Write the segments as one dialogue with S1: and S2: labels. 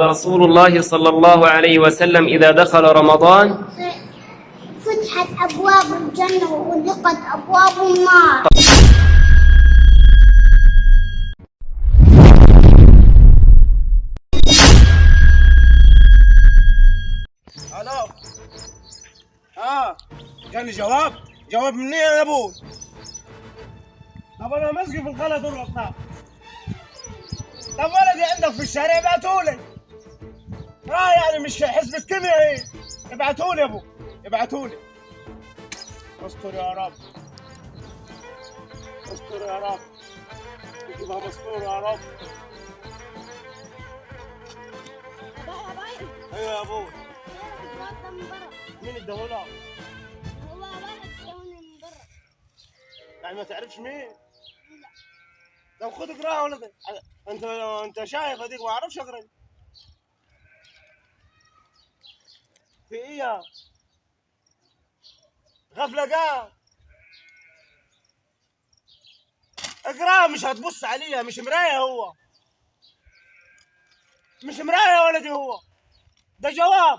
S1: رسول الله صلى الله عليه وسلم إذا دخل رمضان
S2: فتحت أبواب الجنة وغلقت أبواب النار.
S3: الو. جاني جواب منين يا ابوي؟ طب انا ماسكي في الغلط والغلطان. طب ولدي عندك في الشارع ابعتولي. يعني مش حسبة كيمياء هي. ابعتولي يا ابو، ابعتولي. استر يا رب، استر يا رب، تجيبها مستور يا رب. ايوه يا ابوي. مين اداهولها؟
S2: والله واحد جاوني من برا.
S3: يعني ما تعرفش مين؟ لا. طب خد اقراها يا ولدي. انت شايف هذيك ما اعرفش اقرا. في ايه يا غفله قام؟ اقراها، مش هتبص عليها، مش مرايه هو، مش مرايه يا ولدي، هو ده جواب.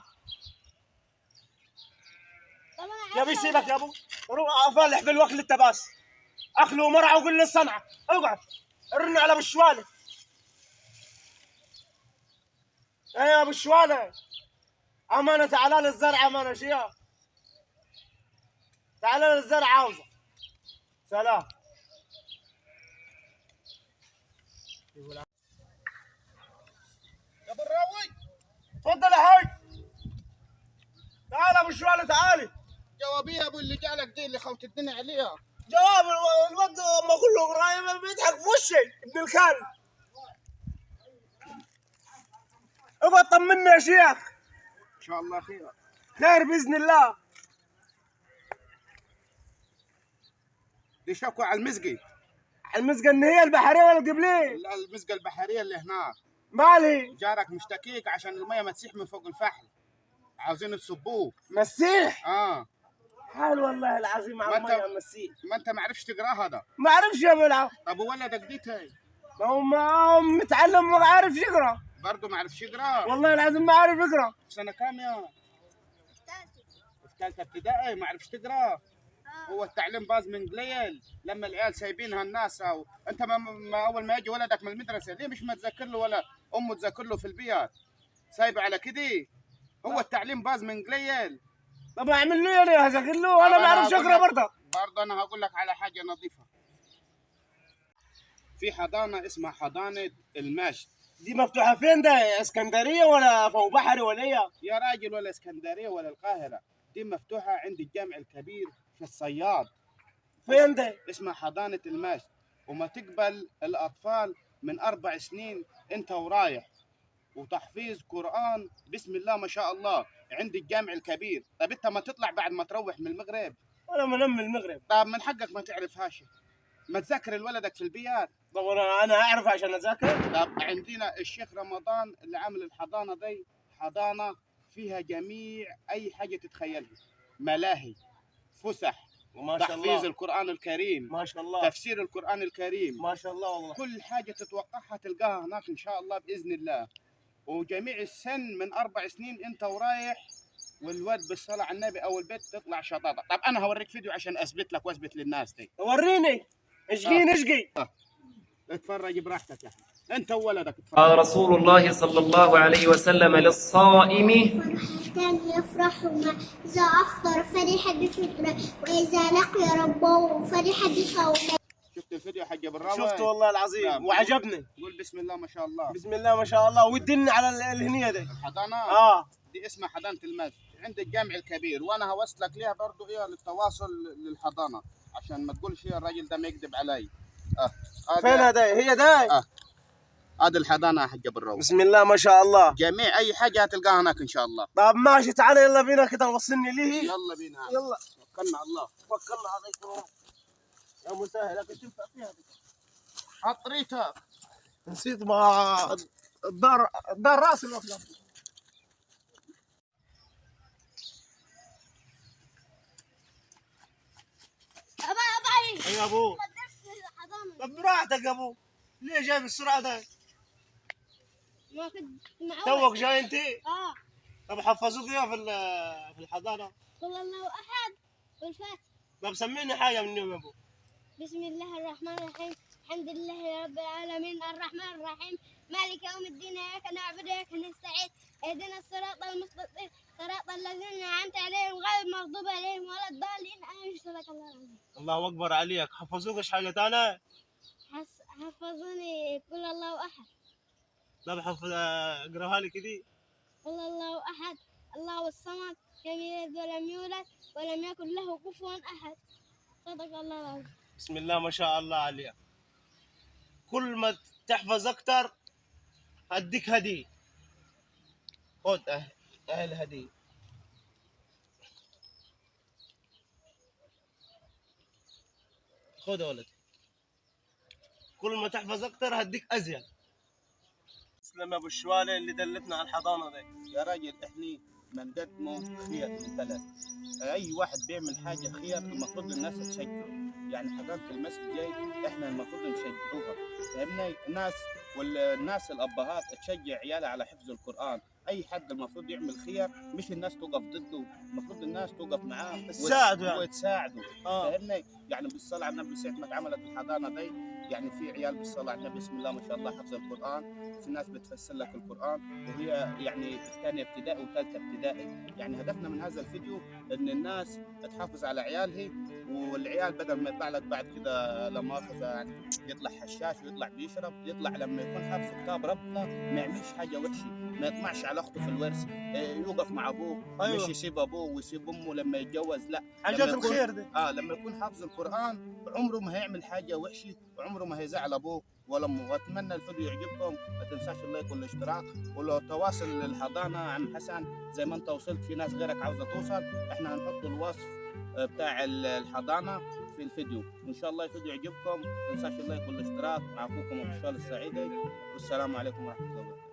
S3: يا بيسيبك يا ابو، روح افلح بالوكل انت بس. اخلو ومرعى وقول لي الصنعه. اقعد رن على ابو الشواله. ايه يا ابو الشواله، امانه تعال للزرع، امانه شيا، تعال للزرع عاوزه. سلام. يا ابو الراوي تفضل يا حاج. تعال ابو الشواله تعالي.
S4: جوابي يا ابو اللي جالك دي اللي خوت الدنيا عليها.
S3: جواب الواد لما اقول له قرايه بيضحك في وشي ابن الكلب. ابغى طمنا يا شيخ.
S4: ان شاء الله خير.
S3: خير باذن الله.
S4: دي شكوى على المزقي.
S3: المزقه ان هي البحريه ولا قبليه؟
S4: لا، المزقه البحريه اللي هناك.
S3: مالي؟
S4: جارك مشتكيك عشان الميه ما تسيح من فوق الفحل، عاوزين تصبوه.
S3: مسيح؟
S4: حال
S3: والله العظيم على الميه مسيح.
S4: ما انت ما عرفتش تقرا هذا.
S3: ما اعرفش يا بلعب.
S4: طب وولدك ديتي؟
S3: ما هو متعلم ما عارف يقرا.
S4: برضه ما عرفش يقرا؟
S3: والله العظيم ما عارف يقرا.
S4: في سنه كام يا؟ في ثالثه ابتدائي ما عرفش تقرا؟ هو التعليم باظ من قليل لما العيال سايبينها الناس. او انت ما اول ما يجي ولدك من المدرسه ليه مش ما تذاكر له ولا امه تذاكر له في البيت؟ سايبه على كده. هو التعليم باظ من قليل.
S3: طب اعمل له ليه اذاكر له وانا ما اعرفش اقرا
S4: برضه انا هقول لك على حاجه نظيفه. في حضانه اسمها حضانه المجد.
S3: دي مفتوحه فين ده؟ اسكندريه ولا فوق بحري ولا ايه؟
S4: يا راجل ولا اسكندريه ولا القاهره، دي مفتوحه عند الجامع الكبير في الصياد.
S3: فين ده؟
S4: اسمها حضانه المجد، وما تقبل الاطفال من 4 سنين انت ورايح، وتحفيظ قران بسم الله ما شاء الله عند الجامع الكبير. طب انت ما تطلع بعد ما تروح من المغرب؟
S3: انا منام من المغرب.
S4: طب من حقك ما تعرفهاش، ما تذاكر لولدك في البيت.
S3: طب انا اعرف عشان اذاكر.
S4: طب عندنا الشيخ رمضان اللي عامل الحضانه دي، حضانه فيها جميع اي حاجه تتخيلها، ملاهي، فسح،
S3: ما شاء الله،
S4: تحفيظ القران الكريم،
S3: ما شاء الله،
S4: تفسير القران الكريم،
S3: ما شاء الله والله.
S4: كل حاجه تتوقعها تلقاها هناك ان شاء الله باذن الله. وجميع السن من 4 سنين انت ورايح، والواد بالصلاه على النبي او البيت تطلع شطاطه. طب انا هوريك فيديو عشان اثبت لك واثبت للناس دي.
S3: وريني اشقيني اشقي.
S4: اتفرج براحتك يا احمد، انت وولدك اتفرج.
S1: قال رسول الله صلى الله عليه وسلم للصائم
S2: فرحتان يفرح إذا أفطر فرح بفطره وإذا لقي ربه فرح بصومه.
S4: شفت الفيديو يا حاج بالراوي؟
S3: شفته والله العظيم.
S4: نعم.
S3: وعجبني.
S4: قول بسم الله ما شاء الله.
S3: بسم الله ما شاء الله. ودلني على الهنيه دي.
S4: الحضانه دي اسمها حضانه المجد عند الجامع الكبير، وانا هوصلك ليها برضه ايه للتواصل للحضانه عشان ما تقولش الراجل ده ما يكذب علي.
S3: فين هذا؟ هي ده؟
S4: هذه الحضانه يا حاج بالراوي.
S3: بسم الله ما شاء الله.
S4: جميع اي حاجه هتلقاها هناك ان شاء الله.
S3: طب ماشي، تعال يلا بينا كده وصلني ليه.
S4: يلا بينا.
S3: يلا
S4: توكلنا على الله.
S3: توكلنا عليك يا مسهل. لكن تنفع فيها دي.
S4: حطريتها
S3: نسيت ما الدار راس الوكله.
S2: أبا
S3: يا ابو طب براحتك يا ابو، ليه جاي بالسرعه ده؟
S2: ما كنت معود.
S3: توك جاي انت؟ طب حفظوك ايه في الحضانه؟
S2: قل الله احد والفاتحه.
S3: طب سميني حاجه منهم يا ابو.
S2: بسم الله الرحمن الرحيم الحمد لله رب العالمين الرحمن الرحيم مالك يوم الدين اياك نعبد واياك نستعين اهدنا الصراط المستقيم صراط الذين انعمت عليهم غير المغضوب عليهم ولا الضالين امين. صدق الله العظيم.
S3: الله اكبر عليك. حفظوك ايش حاجه ثانيه؟
S2: حفظوني قل الله احد.
S3: طب اقراها لي كده.
S2: قل الله احد الله الصمد لم يلد ولم يولد ولم يكن له كفوا احد. صدق الله العظيم.
S3: بسم الله ما شاء الله عليك. كل ما تحفظ اكتر اديك هديه. خد اهل هديه. خد يا ولد. كل ما تحفظ اكتر هديك ازين. تسلم يا ابو الشوالي اللي دلتنا على الحضانه دي.
S4: يا راجل احنا بنقدمه خير من بلد. اي واحد بيعمل حاجه خير المفروض الناس تشجعه. يعني حضانه المسجد جاي احنا المفروض نشجعوها. فهمنا والناس الابهات تشجع عيالها على حفظ القران. اي حد المفروض يعمل خير مش الناس توقف ضده، المفروض الناس توقف معاه وتساعده. فهمنا يعني بالصلاه على النبي ساعه ما اتعملت الحضانه دي يعني في عيال بالصلاه على النبي بسم الله ما شاء الله حفظ القران، في ناس بتفسر لك القران وهي يعني في ثانيه ابتدائي وثالثه ابتدائي. يعني هدفنا من هذا الفيديو ان الناس تحافظ على عيالها، والعيال بدل ما يطلع لك بعد كده لا مؤاخذه يعني يطلع حشاش ويطلع بيشرب، يطلع لما يكون حافظ كتاب ربنا ما يعملش حاجه وحشه، ما يطمعش على اخته في الورث، يوقف مع ابوه.
S3: أيوة.
S4: مش يسيب ابوه ويسيب امه لما يتجوز، لا
S3: حاجات
S4: لما
S3: الخير دي.
S4: لما يكون حافظ القران عمره ما هيعمل حاجه وحشه وعمره ما هيزعل ابوه ولا امه. واتمنى الفيديو يعجبكم، ما تنساش اللايك والاشتراك، ولو تواصل للحضانه عم حسن زي ما انت وصلت في ناس غيرك عاوزه توصل، احنا هنحط الوصف بتاع الحضانه في الفيديو. ان شاء الله الفيديو يعجبكم، ما تنساش اللايك والاشتراك. مع اخوكم ابو الشوالي السعيدي، والسلام عليكم ورحمه الله وبركاته.